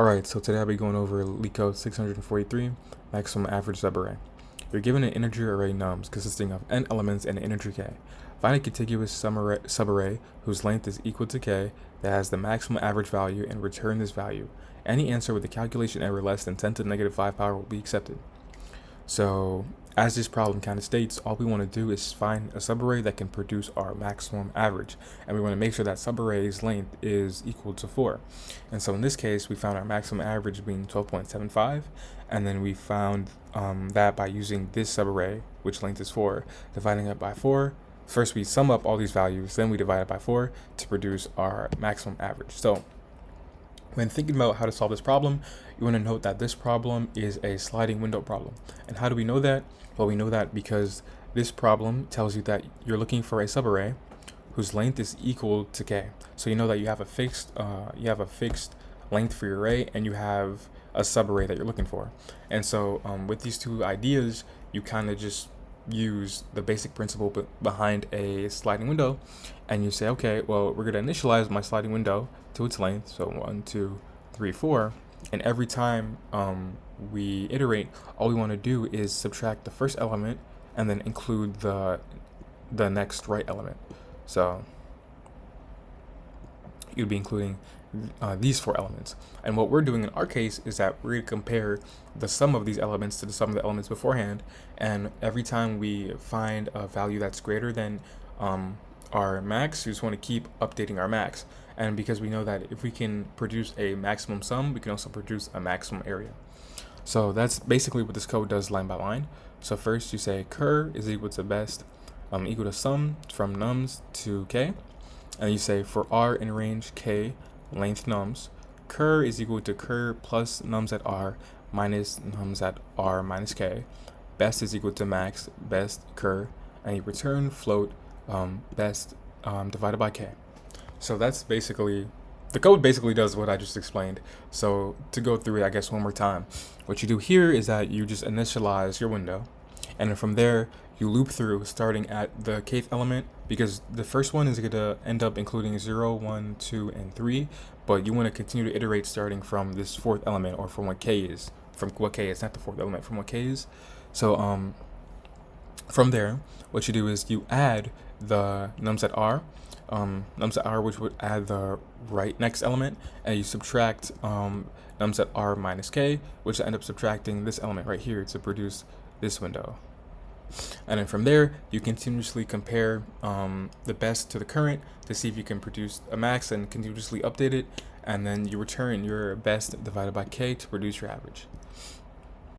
Alright, so today I'll be going over Leetcode 643, maximum average subarray. You're given an integer array nums consisting of n elements and an integer k. Find a contiguous subarray whose length is equal to k that has the maximum average value and return this value. Any answer with a calculation error less than 10 to the negative 5 power will be accepted. So, as this problem kind of states, all we want to do is find a subarray that can produce our maximum average. And we want to make sure that subarray's length is equal to 4. And so in this case, we found our maximum average being 12.75. And then we found that by using this subarray, which length is 4, dividing it by 4. First, we sum up all these values, then we divide it by 4 to produce our maximum average. So, when thinking about how to solve this problem, you want to note that this problem is a sliding window problem. And how do we know that? Well, we know that because this problem tells you that you're looking for a subarray whose length is equal to k. So you know that you have a fixed length for your array, and you have a subarray that you're looking for. And so with these two ideas, you kind of just use the basic principle behind a sliding window, and you say, okay, well, we're going to initialize my sliding window to its length, so 1, 2, 3, 4, and every time we iterate, all we want to do is subtract the first element and then include the next right element. So you'd be including these 4 elements. And what we're doing in our case is that we're going to compare the sum of these elements to the sum of the elements beforehand, and every time we find a value that's greater than our max, we just want to keep updating our max. And because we know that if we can produce a maximum sum, we can also produce a maximum area. So that's basically what this code does line by line. So first you say cur is equal to best equal to sum from nums to k, and you say for r in range k length nums, cur is equal to cur plus nums at r minus nums at r minus k. Best is equal to max best cur, and you return float best divided by k. So that's basically, the code basically does what I just explained. So to go through it, I guess, one more time, what you do here is that you just initialize your window, and then from there you loop through starting at the kth element, because the first one is going to end up including 0, 1, 2, and 3, but you want to continue to iterate starting from this 4th element, or from what k is, not the 4th element, from what k is. So from there, what you do is you add the nums at r, which would add the next element, and you subtract nums at r minus k, which will end up subtracting this element right here to produce this window. And then from there, you continuously compare the best to the current to see if you can produce a max, and continuously update it, and then you return your best divided by k to produce your average.